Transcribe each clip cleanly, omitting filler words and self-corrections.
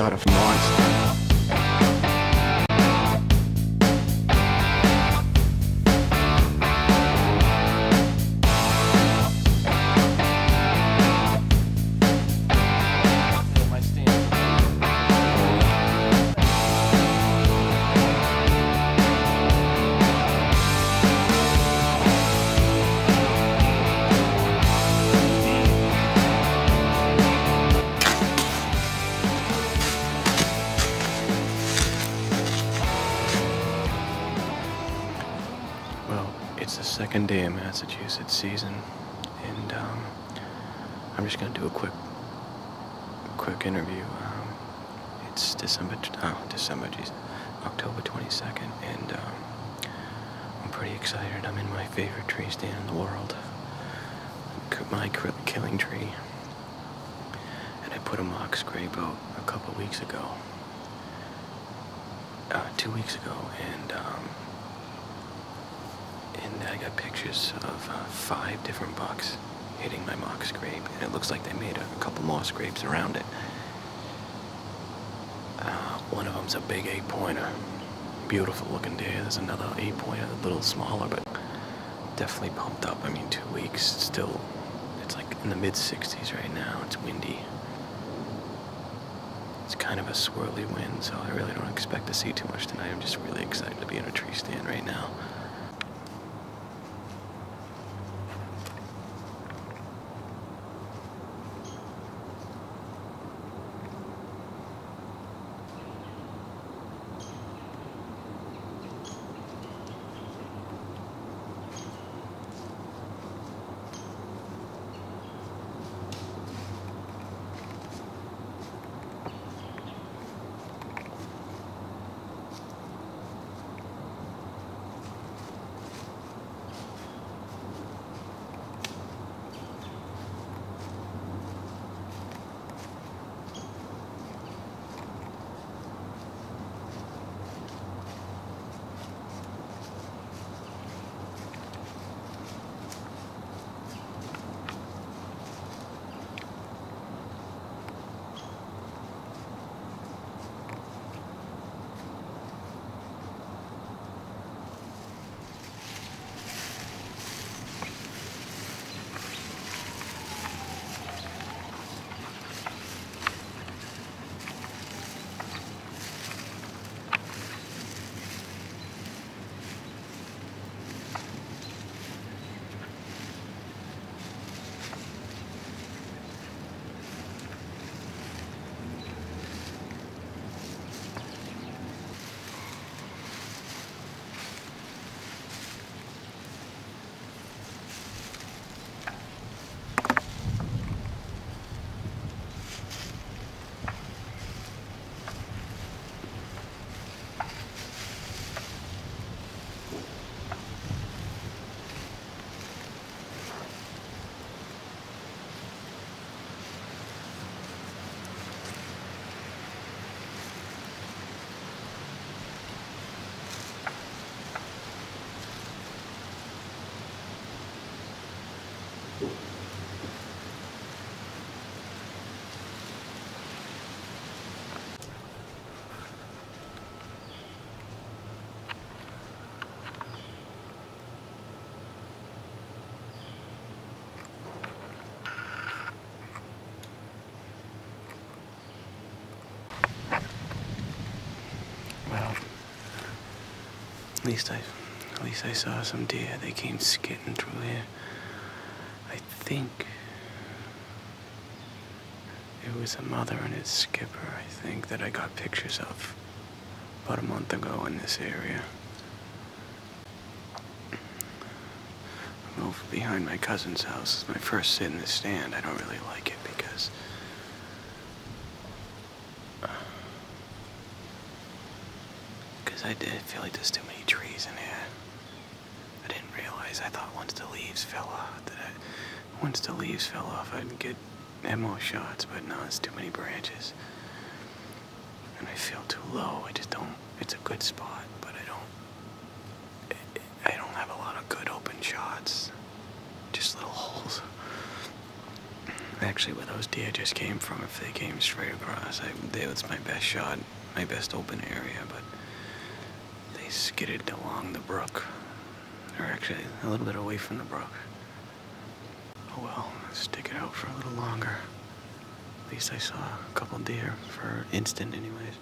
shot of monster. It's the second day of Massachusetts season, and I'm just gonna do a quick interview. It's October 22nd, and I'm pretty excited. I'm in my favorite tree stand in the world, my killing tree, and I put a mock scrape out a couple weeks ago, 2 weeks ago, and I got pictures of 5 different bucks hitting my mock scrape, and it looks like they made a couple more scrapes around it. One of them's a big 8-pointer, beautiful looking deer. There's another 8-pointer, a little smaller, but definitely pumped up. I mean, 2 weeks, still, it's like in the mid-60s right now. It's windy. It's kind of a swirly wind, so I really don't expect to see too much tonight. I'm just really excited to be in a tree stand right now. At least I saw some deer. They came skidding through here. I think it was a mother and its skipper, I think, that I got pictures of about a month ago in this area. I'm over behind my cousin's house. It's my first sit in the stand. I don't really like it because I feel like there's too many trees in here. I didn't realize. I thought once the leaves fell off, I'd get ammo shots, but no, it's too many branches. And I feel too low. I just don't. It's a good spot, but I don't have a lot of good open shots. Just little holes. I actually where those deer just came from. If they came straight across, that was my best shot, my best open area, but they skidded along the brook. Or actually, a little bit away from the brook. Oh well, let's stick it out for a little longer. At least I saw a couple deer for an instant anyways.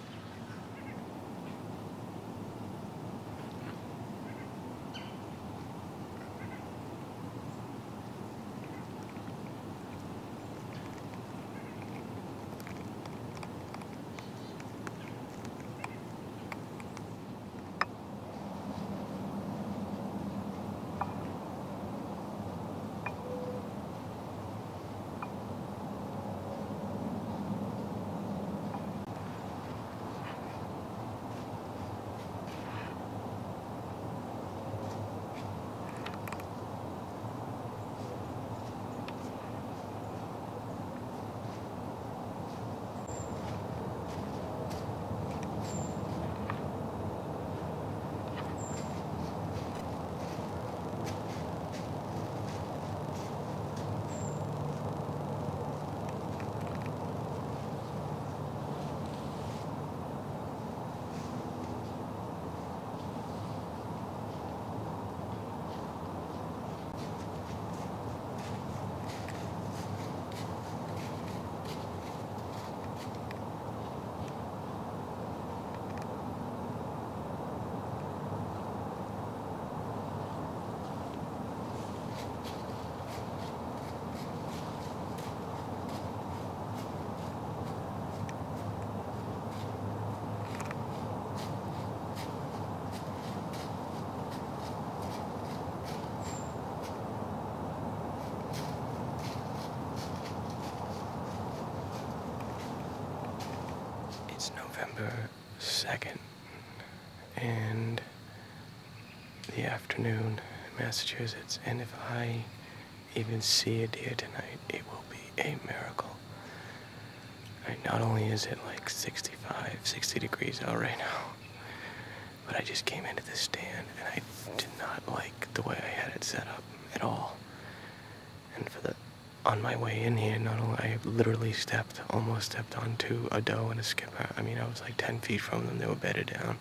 It's November 2nd, and the afternoon in Massachusetts, and if I even see a deer tonight, it will be a miracle. Not only is it like 65, 60 degrees out right now, but I just came into this stand, and I did not like the way I had it set up at all. And on my way in here, not only I literally almost stepped onto a doe and a skipper. I mean, I was like 10 feet from them. They were bedded down.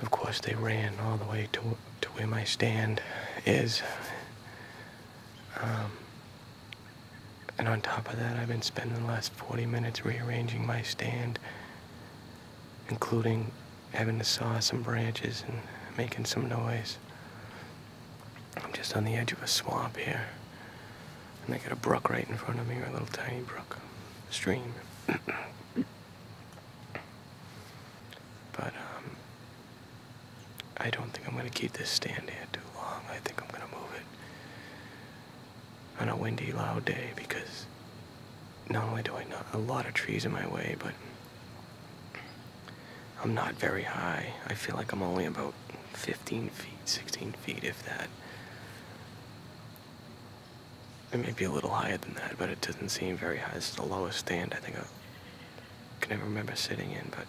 Of course, they ran all the way to where my stand is. And on top of that, I've been spending the last 40 minutes rearranging my stand, including having to saw some branches and making some noise. I'm just on the edge of a swamp here, and I got a brook right in front of me, or a little tiny brook, stream. But I don't think I'm gonna keep this stand here too long. I think I'm gonna move it on a windy, loud day, because not only do I not a lot of trees in my way, but I'm not very high. I feel like I'm only about 15 feet, 16 feet, if that. It may be a little higher than that, but it doesn't seem very high. This is the lowest stand I think I can ever remember sitting in, but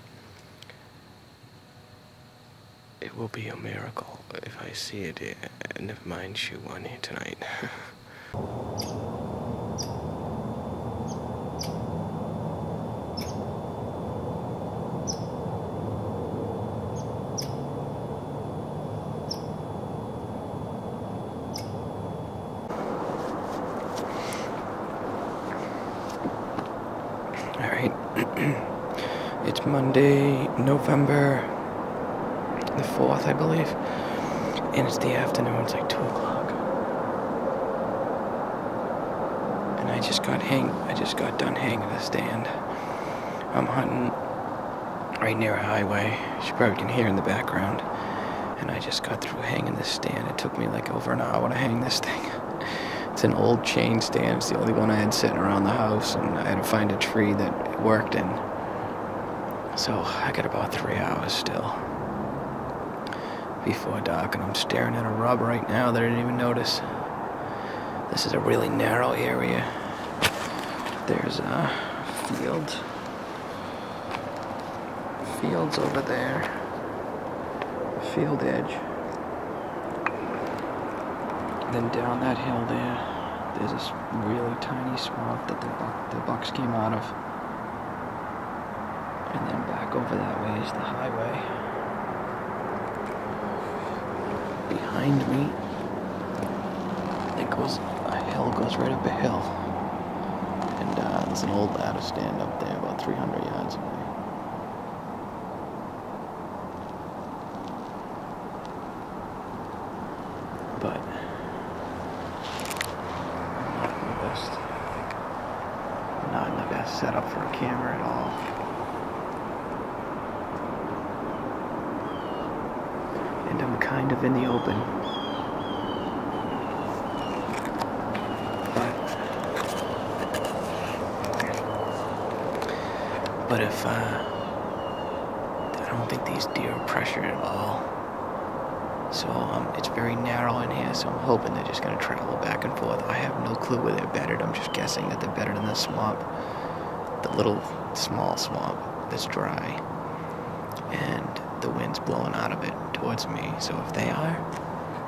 it will be a miracle if I see it. Never mind shoot one here tonight. Alright, it's Monday, November the 4th, I believe, and it's the afternoon. It's like 2 o'clock, and I just got done hanging the stand. I'm hunting right near a highway, you probably can hear in the background, and I just got through hanging this stand. It took me like over an hour to hang this thing. It's an old chain stand. It's the only one I had sitting around the house, and I had to find a tree that it worked in. So I got about 3 hours still before dark, and I'm staring at a rub right now that I didn't even notice. This is a really narrow area. There's a fields over there, a field edge. Then down that hill there, there's this really tiny swamp that the bucks came out of. And then back over that way is the highway. Behind me, a hill goes right up a hill. And there's an old ladder stand up there about 300 yards away. But I'm not in the best setup for a camera at all. And I'm kind of in the open. But if I don't think these deer are pressured at all. So it's very narrow in here, so I'm hoping they're just going to travel back and forth. I have no clue where they're bedded. I'm just guessing that they're bedded in the swamp. The little small swamp that's dry. And the wind's blowing out of it towards me. So if they are,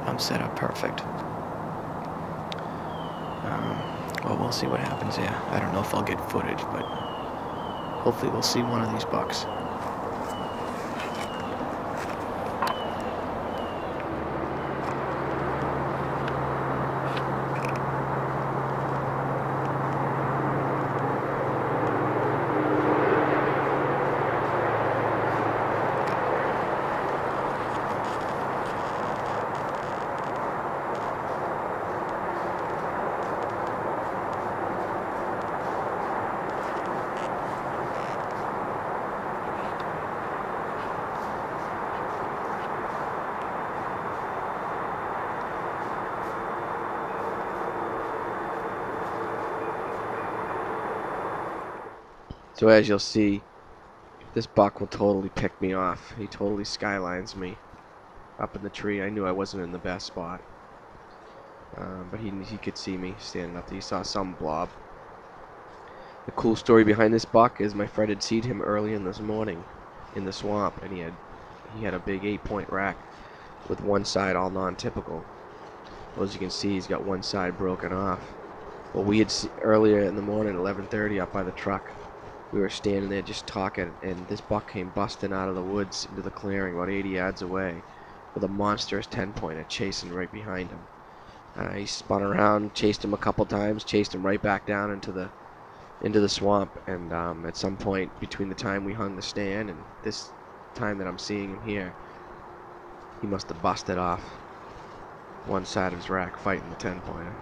I'm set up perfect. Well, we'll see what happens here. I don't know if I'll get footage, but hopefully we'll see one of these bucks. So as you'll see, this buck will totally pick me off. He totally skylines me up in the tree. I knew I wasn't in the best spot. But he could see me standing up there. He saw some blob. The cool story behind this buck is my friend had seen him early in this morning in the swamp, and he had a big 8-point rack with one side all non-typical. Well, as you can see, he's got one side broken off. Well, we had earlier in the morning, 11:30, up by the truck. We were standing there just talking, and this buck came busting out of the woods into the clearing about 80 yards away with a monstrous 10-pointer chasing right behind him. He spun around, chased him a couple times, chased him right back down into the swamp, and at some point between the time we hung the stand and this time that I'm seeing him here, he must have busted off one side of his rack fighting the 10-pointer.